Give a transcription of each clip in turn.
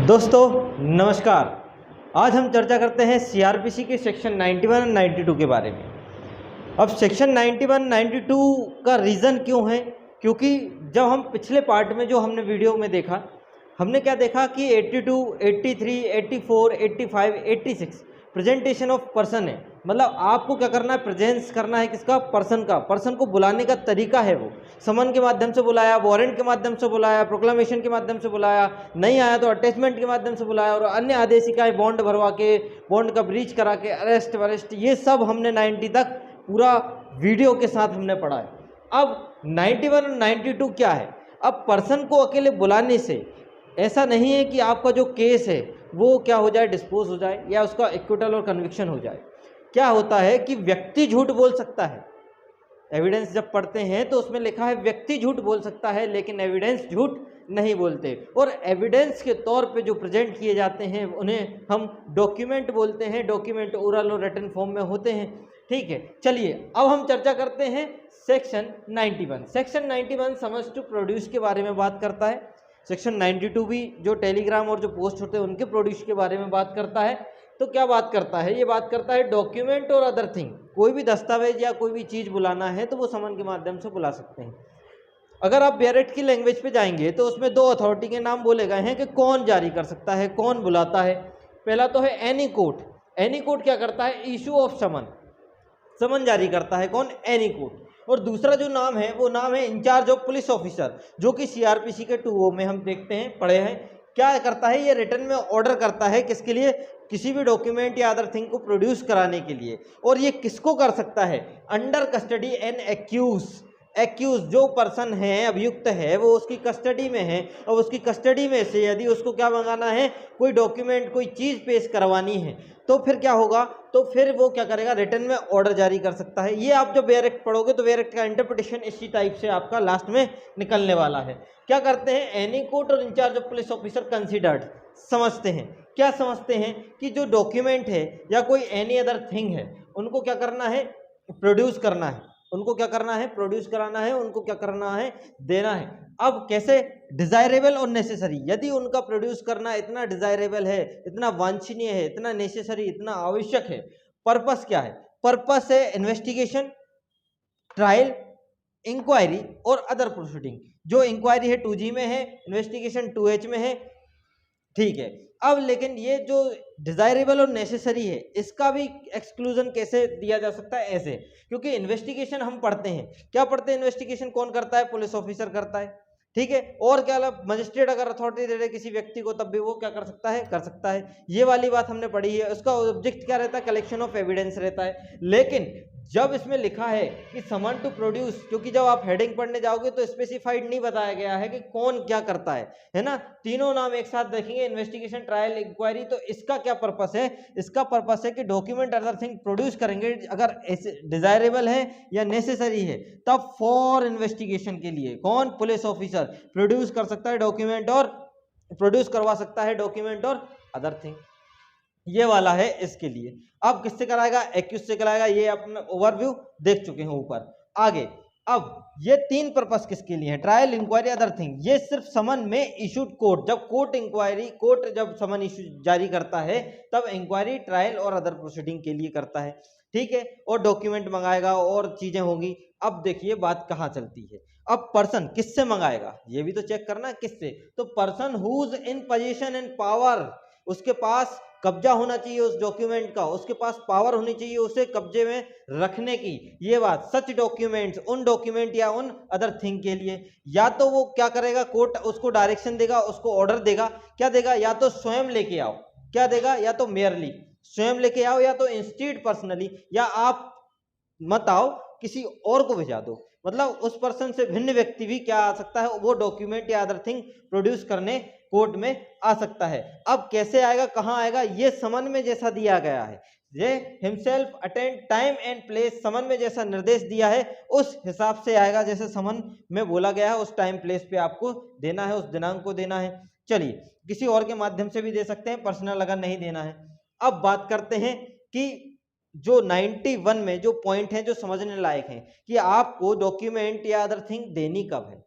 दोस्तों नमस्कार। आज हम चर्चा करते हैं सीआरपीसी के सेक्शन 91 और 92 के बारे में। अब सेक्शन 91, 92 का रीज़न क्यों है? क्योंकि जब हम पिछले पार्ट में जो हमने वीडियो में देखा, हमने क्या देखा कि 82, 83, 84, 85, 86 प्रेजेंटेशन ऑफ पर्सन है। मतलब आपको क्या करना है, प्रेजेंस करना है किसका, पर्सन का। पर्सन को बुलाने का तरीका है वो समन के माध्यम से बुलाया, वारंट के माध्यम से बुलाया, प्रोक्लामेशन के माध्यम से बुलाया, नहीं आया तो अटैचमेंट के माध्यम से बुलाया, और अन्य आदेशिकाएं बॉन्ड भरवा के, बॉन्ड का ब्रीच करा के, अरेस्ट वरेस्ट, ये सब हमने 90 तक पूरा वीडियो के साथ हमने पढ़ा है। अब 91 और 92 क्या है? अब पर्सन को अकेले बुलाने से ऐसा नहीं है कि आपका जो केस है वो क्या हो जाए, डिस्पोज हो जाए, या उसका एक्विटल और कन्विक्शन हो जाए। क्या होता है कि व्यक्ति झूठ बोल सकता है। एविडेंस जब पढ़ते हैं तो उसमें लिखा है व्यक्ति झूठ बोल सकता है, लेकिन एविडेंस झूठ नहीं बोलते। और एविडेंस के तौर पे जो प्रेजेंट किए जाते हैं उन्हें हम डॉक्यूमेंट बोलते हैं। डॉक्यूमेंट ओरल और रिटन फॉर्म में होते हैं। ठीक है, चलिए अब हम चर्चा करते हैं सेक्शन 91। सेक्शन 91 समझ टू प्रोड्यूस के बारे में बात करता है। सेक्शन 92 भी जो टेलीग्राम और जो पोस्ट होते हैं उनके प्रोड्यूस के बारे में बात करता है। तो क्या बात करता है? ये बात करता है डॉक्यूमेंट और अदर थिंग। कोई भी दस्तावेज या कोई भी चीज़ बुलाना है तो वो समन के माध्यम से बुला सकते हैं। अगर आप बैरेट की लैंग्वेज पे जाएंगे तो उसमें दो अथॉरिटी के नाम बोले गए हैं कि कौन जारी कर सकता है, कौन बुलाता है। पहला तो है एनी कोर्ट। एनी कोर्ट क्या करता है? इशू ऑफ समन, समन जारी करता है कौन? Any court. और दूसरा जो नाम है वो नाम है इंचार्ज ऑफ पुलिस ऑफिसर, जो कि सीआरपीसी के 2O में हम देखते हैं, पढ़े हैं। क्या करता है? ये रिटर्न में ऑर्डर करता है किसके लिए? किसी भी डॉक्यूमेंट या अदर थिंग को प्रोड्यूस कराने के लिए। और ये किसको कर सकता है? Under custody and accused. Accused जो पर्सन है, अभियुक्त है, वो उसकी कस्टडी में है, और उसकी कस्टडी में से यदि उसको क्या मंगाना है, कोई डॉक्यूमेंट, कोई चीज़ पेश करवानी है, तो फिर क्या होगा? तो फिर वो क्या करेगा? रिटर्न में ऑर्डर जारी कर सकता है। ये आप जब वेयर एक्ट पढ़ोगे तो वेयर एक्ट का इंटरप्रिटेशन इसी टाइप से आपका लास्ट में निकलने वाला है। क्या करते हैं? एनी कोर्ट और in charge of police officer considered समझते हैं। क्या समझते हैं? कि जो डॉक्यूमेंट है या कोई एनी अदर थिंग है, उनको क्या करना है? प्रोड्यूस करना है। उनको क्या करना है? प्रोड्यूस कराना है। उनको क्या करना है? देना है। अब कैसे? डिजायरेबल और नेसेसरी। यदि उनका प्रोड्यूस करना इतना डिजायरेबल है, इतना वांछनीय है, इतना नेसेसरी, इतना आवश्यक है। पर्पस क्या है? पर्पस है इन्वेस्टिगेशन, ट्रायल, इंक्वायरी और अदर प्रोसीडिंग। जो इंक्वायरी है 2G में है, इन्वेस्टिगेशन 2H में है। ठीक है। अब लेकिन ये जो डिजायरेबल और नेसेसरी है, इसका भी एक्सक्लूजन कैसे दिया जा सकता है? ऐसे, क्योंकि इन्वेस्टिगेशन हम पढ़ते हैं। क्या पढ़ते हैं? इन्वेस्टिगेशन कौन करता है? पुलिस ऑफिसर करता है। ठीक है। और क्या, मजिस्ट्रेट अगर अथॉरिटी दे रहे किसी व्यक्ति को, तब भी वो क्या कर सकता है? कर सकता है। ये वाली बात हमने पढ़ी है। उसका ऑब्जेक्ट क्या रहता है? कलेक्शन ऑफ एविडेंस रहता है। लेकिन जब इसमें लिखा है कि समन टू प्रोड्यूस, क्योंकि जब आप हेडिंग पढ़ने जाओगे तो स्पेसिफाइड नहीं बताया गया है कि कौन क्या करता है ना। तीनों नाम एक साथ देखेंगे, इन्वेस्टिगेशन, ट्रायल, इंक्वायरी। तो इसका क्या पर्पस है? इसका पर्पस है कि डॉक्यूमेंट अदर थिंग प्रोड्यूस करेंगे अगर डिजायरेबल है या नेसेसरी है, तब फॉर इन्वेस्टिगेशन के लिए कौन? पुलिस ऑफिसर प्रोड्यूस कर सकता है डॉक्यूमेंट, और प्रोड्यूस करवा सकता है डॉक्यूमेंट और अदर थिंग। ये वाला है इसके लिए। अब किससे कराएगा? एक्यूज से कराएगा। ये अपना ओवरव्यू देख चुके हैं ऊपर। आगे अब ये तीन पर्पस किसके लिए है? Trial, inquiry, other thing. ये सिर्फ समन में इशूड कोर्ट, जब कोर्ट इंक्वायरी, कोर्ट जब समन इशू जारी करता है तब इंक्वायरी, ट्रायल और अदर प्रोसीडिंग के लिए करता है। ठीक है। और डॉक्यूमेंट मंगाएगा और चीजें होंगी। अब देखिए बात कहाँ चलती है। अब पर्सन किससे मंगाएगा? ये भी तो चेक करना, किससे? तो person who's in position and power, उसके पास कब्जा होना चाहिए उस डॉक्यूमेंट का, उसके पास पावर होनी चाहिए उसे कब्जे में रखने की। ये बात, सच डॉक्यूमेंट्स, उन डॉक्यूमेंट या उन अदर थिंग के लिए। या तो वो क्या करेगा? कोर्ट उसको डायरेक्शन देगा, उसको ऑर्डर देगा। क्या देगा? या तो स्वयं लेके आओ, क्या देगा? या तो मेयरली स्वयं लेके आओ, या तो इंस्टीड पर्सनली, या आप मत आओ, किसी और को भेजा दो। मतलब उस पर्सन से भिन्न व्यक्ति भी क्या आ सकता है? वो डॉक्यूमेंट या अदर थिंग प्रोड्यूस करने कोर्ट में आ सकता है। अब कैसे आएगा, कहां आएगा? ये समन में जैसा दिया गया है, ये himself attend time and place, summon में जैसा निर्देश दिया है उस हिसाब से आएगा। जैसे समन में बोला गया है उस टाइम प्लेस पे आपको देना है, उस दिनांक को देना है। चलिए, किसी और के माध्यम से भी दे सकते हैं, पर्सनल अगर नहीं देना है। अब बात करते हैं कि जो 91 में जो पॉइंट हैं जो समझने लायक हैं कि आपको डॉक्यूमेंट या अदर थिंग देनी कब है,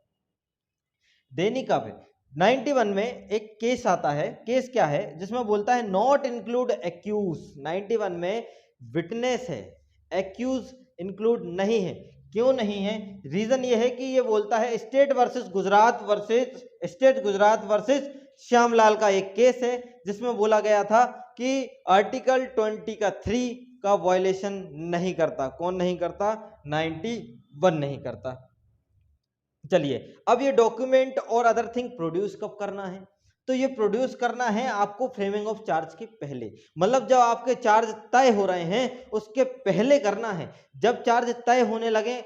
देनी कब है। 91 में एक केस आता है, केस क्या है, जिसमें बोलता है नॉट इंक्लूड एक्यूज। 91 में विटनेस है, एक्यूज इंक्लूड नहीं है। क्यों नहीं है? रीजन ये है कि ये बोलता है स्टेट गुजरात वर्सेस श्यामलाल का एक केस है, जिसमें बोला गया था कि आर्टिकल 20 का 3 का वायलेशन नहीं करता। कौन नहीं करता? 91 नहीं करता। चलिए, अब ये डॉक्यूमेंट और अदर थिंग प्रोड्यूस कब करना है? तो ये प्रोड्यूस करना है आपको फ्रेमिंग ऑफ चार्ज के पहले, मतलब जब आपके चार्ज तय हो रहे हैं उसके पहले करना है। जब चार्ज तय होने लगे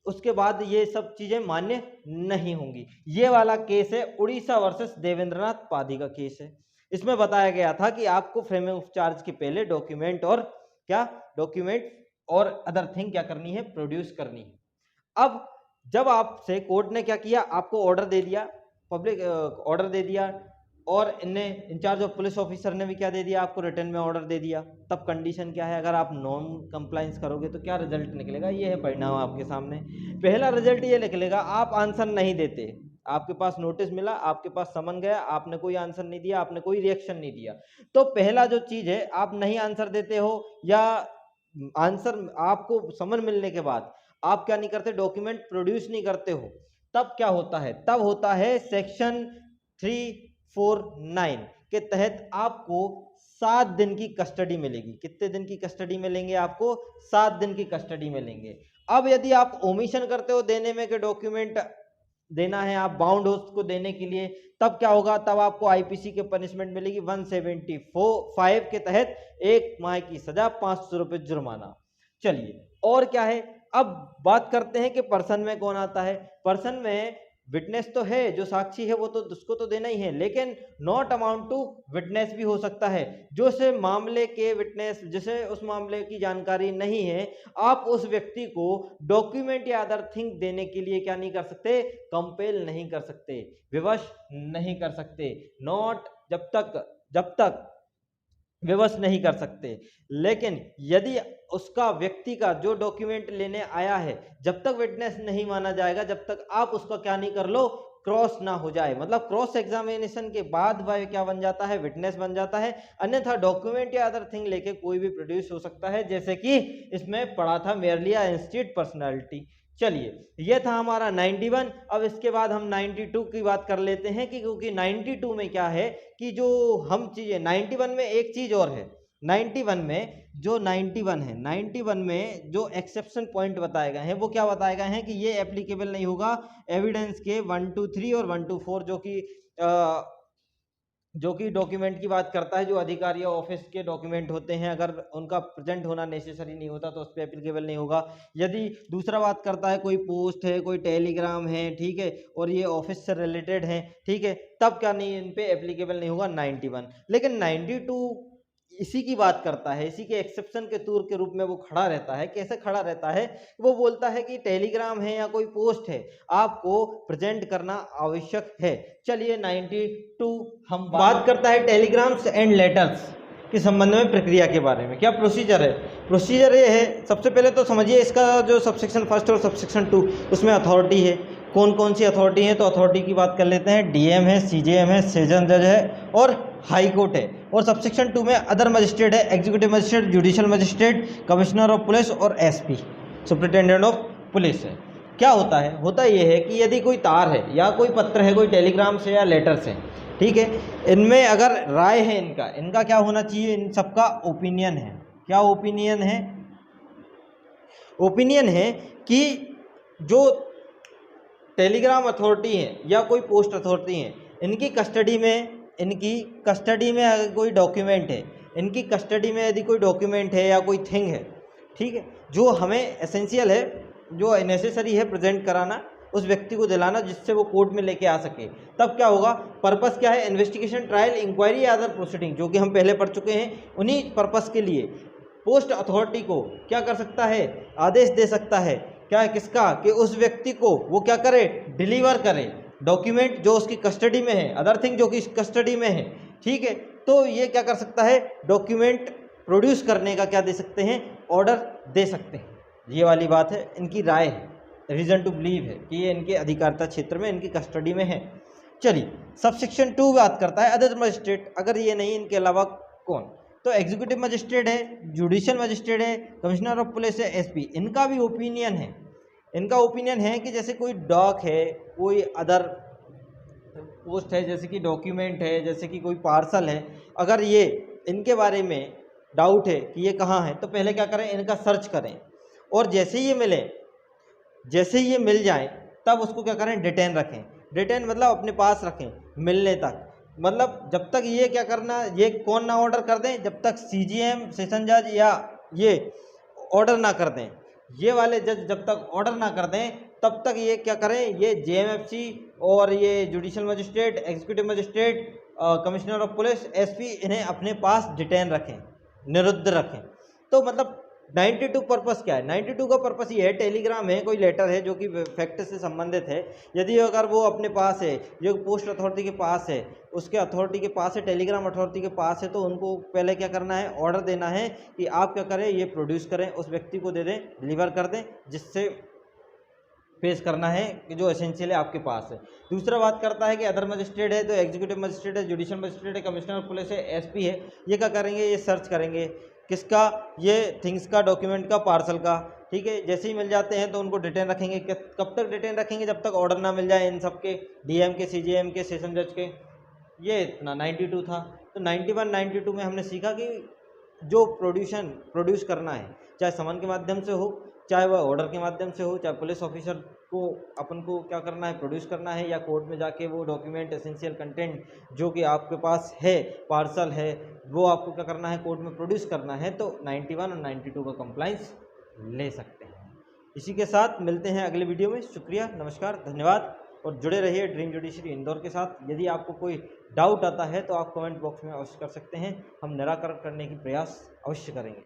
उसके बाद ये सब चीजें मान्य नहीं होंगी। ये वाला केस है उड़ीसा वर्सेस देवेंद्रनाथ पाधी का केस है। इसमें बताया गया था कि आपको फ्रेमिंग ऑफ चार्ज के पहले डॉक्यूमेंट और अदर थिंग क्या करनी है? प्रोड्यूस करनी है। अब जब आपसे कोर्ट ने क्या किया, आपको ऑर्डर दे दिया, पब्लिक ऑर्डर दे दिया, और इन्हें इंचार्ज ऑफ पुलिस ऑफिसर ने भी क्या दे दिया, आपको रिटर्न में ऑर्डर दे दिया। तब कंडीशन क्या है? अगर आप नॉन कंप्लाइंस करोगे तो क्या रिजल्ट निकलेगा? ये है परिणाम आपके सामने। पहला रिजल्ट ये निकलेगा, आप आंसर नहीं देते, आपके पास नोटिस मिला, आपके पास समन गया, आपने कोई आंसर नहीं दिया, आपने कोई रिएक्शन नहीं दिया। तो पहला जो चीज है, आप नहीं आंसर देते हो या आंसर आपको समन मिलने के बाद आप क्या नहीं करते? डॉक्यूमेंट प्रोड्यूस नहीं करते हो। तब क्या होता है? तब होता है सेक्शन 349 के तहत आपको 7 दिन की कस्टडी मिलेगी। कितने दिन की कस्टडी मिलेंगे आपको? 7 दिन की कस्टडी मिलेंगे। अब यदि आप ओमिशन करते हो देने में कि डॉक्यूमेंट देना है, आप बाउंड हो उसको देने के लिए, तब क्या होगा? तब आपको आईपीसी के पनिशमेंट मिलेगी 175 के तहत 1 माह की सजा, 500 रुपये जुर्माना। चलिए, और क्या है? अब बात करते हैं कि पर्सन में कौन आता है। पर्सन में विटनेस तो है, जो साक्षी है वो तो उसको तो देना ही है, लेकिन नॉट अमाउंट टू विटनेस भी हो सकता है, जो से मामले के विटनेस, जिसे उस मामले की जानकारी नहीं है, आप उस व्यक्ति को डॉक्यूमेंट या अदर थिंग देने के लिए क्या नहीं कर सकते? कंपेल नहीं कर सकते, विवश नहीं कर सकते। नॉट जब तक विवश नहीं कर सकते। लेकिन यदि उसका व्यक्ति का जो डॉक्यूमेंट लेने आया है, जब तक विटनेस नहीं माना जाएगा, जब तक आप उसका क्या नहीं कर लो? क्रॉस ना हो जाए। मतलब क्रॉस एग्जामिनेशन के बाद वह क्या बन जाता है? विटनेस बन जाता है। अन्यथा डॉक्यूमेंट या अदर थिंग लेके कोई भी प्रोड्यूस हो सकता है, जैसे कि इसमें पढ़ा था मेरलिया इंस्टीट्यूट पर्सनालिटी। चलिए, ये था हमारा 91। अब इसके बाद हम 92 की बात कर लेते हैं कि क्योंकि 92 में क्या है कि जो हम चीजें 91 में एक चीज और है। 91 में जो 91 में जो एक्सेप्शन पॉइंट बताए गए हैं वो क्या बताए गए हैं कि ये एप्लीकेबल नहीं होगा एविडेंस के 1 2 3 और 1 2 4, जो कि डॉक्यूमेंट की बात करता है, जो अधिकारी या ऑफिस के डॉक्यूमेंट होते हैं, अगर उनका प्रेजेंट होना नेसेसरी नहीं होता तो उस पर एप्लीकेबल नहीं होगा। यदि दूसरा बात करता है कोई पोस्ट है, कोई टेलीग्राम है, ठीक है, और ये ऑफिस से रिलेटेड है, ठीक है, तब क्या नहीं, इन पे एप्लीकेबल नहीं होगा 91। लेकिन 92 इसी की बात करता है, इसी के एक्सेप्शन के तौर के रूप में वो खड़ा रहता है। कैसे खड़ा रहता है? वो बोलता है कि टेलीग्राम है या कोई पोस्ट है, आपको प्रेजेंट करना आवश्यक है। चलिए 92 हम बात करता है टेलीग्राम्स एंड लेटर्स के संबंध में प्रक्रिया के बारे में। क्या प्रोसीजर है? प्रोसीजर ये है, सबसे पहले तो समझिए इसका जो सबसेक्शन 1 और सबसेक्शन 2, उसमें अथॉरिटी है। कौन कौन सी अथॉरिटी है? तो अथॉरिटी की बात कर लेते हैं। डीएम है, सीजेएम है, सेशन जज है और हाई कोर्ट है। और सबसेक्शन 2 में अदर मजिस्ट्रेट है, executive magistrate, judicial magistrate, commissioner of police और एसपी, सुप्रिंटेंडेंट ऑफ पुलिस है। क्या होता है? होता यह है कि यदि कोई तार है या कोई पत्र है, कोई टेलीग्राम से या लेटर से, ठीक है, इनमें अगर राय है, इनका क्या होना चाहिए? इन सबका ओपिनियन है। क्या ओपिनियन है? ओपिनियन है कि जो टेलीग्राम अथॉरिटी है या कोई पोस्ट अथॉरिटी है, इनकी कस्टडी में अगर कोई डॉक्यूमेंट है, इनकी कस्टडी में यदि कोई डॉक्यूमेंट है या कोई थिंग है, ठीक है, जो हमें एसेंशियल है, जो नेसेसरी है प्रेजेंट कराना, उस व्यक्ति को दिलाना जिससे वो कोर्ट में लेके आ सके, तब क्या होगा? पर्पस क्या है? इन्वेस्टिगेशन, ट्रायल, इंक्वायरी या अदर प्रोसीडिंग, जो कि हम पहले पढ़ चुके हैं। उन्हीं पर्पस के लिए पोस्ट अथॉरिटी को क्या कर सकता है? आदेश दे सकता है। क्या? किसका? कि उस व्यक्ति को वो क्या करे? डिलीवर करे डॉक्यूमेंट जो उसकी कस्टडी में है, अदर थिंग जो कि कस्टडी में है, ठीक है। तो ये क्या कर सकता है? डॉक्यूमेंट प्रोड्यूस करने का क्या दे सकते हैं? ऑर्डर दे सकते हैं। ये वाली बात है, इनकी राय है, रीजन टू बिलीव है कि ये इनके अधिकारिता क्षेत्र में, इनकी कस्टडी में है। चलिए, सब सेक्शन 2 बात करता है अदर मजिस्ट्रेट, अगर ये नहीं इनके अलावा कौन, तो एग्जीक्यूटिव मजिस्ट्रेट है, जुडिशियल मजिस्ट्रेट है, कमिश्नर ऑफ पुलिस है, एसपी, इनका भी ओपिनियन है। इनका ओपिनियन है कि जैसे कोई डॉक है, कोई अदर पोस्ट है, जैसे कि डॉक्यूमेंट है, जैसे कि कोई पार्सल है, अगर ये इनके बारे में डाउट है कि ये कहाँ है, तो पहले क्या करें, इनका सर्च करें, और जैसे ही ये मिले, जैसे ही ये मिल जाए तब उसको क्या करें, डिटेन रखें। डिटेन मतलब अपने पास रखें मिलने तक, मतलब जब तक ये क्या करना, ये कौन ना ऑर्डर कर दें, जब तक सीजीएम सेशन जज या ये ऑर्डर ना कर दें, ये वाले जज जब तक ऑर्डर ना कर दें तब तक ये क्या करें, ये जेएमएफसी और ये judicial magistrate, executive magistrate, commissioner of police, SP, इन्हें अपने पास डिटेन रखें, निरुद्ध रखें। तो मतलब 92 पर्पस क्या है, 92 का पर्पस ये है, टेलीग्राम है, कोई लेटर है जो कि फैक्ट से संबंधित है, यदि अगर वो अपने पास है, जो पोस्ट अथॉरिटी के पास है, उसके अथॉरिटी के पास है, टेलीग्राम अथॉरिटी के पास है, तो उनको पहले क्या करना है, ऑर्डर देना है कि आप क्या करें, ये प्रोड्यूस करें, उस व्यक्ति को दे दें, डिलीवर कर दें, जिससे पेश करना है कि जो एसेंशियल है आपके पास है। दूसरा बात करता है कि अदर मजिस्ट्रेट है, तो एग्जीक्यूटिव मजिस्ट्रेट है, जुडिशियल मजिस्ट्रेट है, कमिश्नर ऑफ पुलिस है, एसपी है, ये क्या करेंगे, ये सर्च करेंगे किसका, ये थिंग्स का, डॉक्यूमेंट का, पार्सल का, ठीक है। जैसे ही मिल जाते हैं तो उनको डिटेन रखेंगे। कब तक डिटेन रखेंगे, जब तक ऑर्डर ना मिल जाए इन सब के, डीएम के, सीजीएम के, सेशन जज के। ये इतना 92 था। तो 91 92 में हमने सीखा कि जो प्रोड्यूस करना है, चाहे समन के माध्यम से हो, चाहे वह ऑर्डर के माध्यम से हो, चाहे पुलिस ऑफिसर को अपन को क्या करना है, प्रोड्यूस करना है, या कोर्ट में जाके वो डॉक्यूमेंट, एसेंशियल कंटेंट जो कि आपके पास है, पार्सल है, वो आपको क्या करना है, कोर्ट में प्रोड्यूस करना है, तो 91 और 92 का कंप्लाइंस ले सकते हैं। इसी के साथ मिलते हैं अगले वीडियो में। शुक्रिया, नमस्कार, धन्यवाद, और जुड़े रहिए ड्रीम जुडिशरी इंदौर के साथ। यदि आपको कोई डाउट आता है तो आप कमेंट बॉक्स में अवश्य कर सकते हैं, हम निराकरण करने की प्रयास अवश्य करेंगे।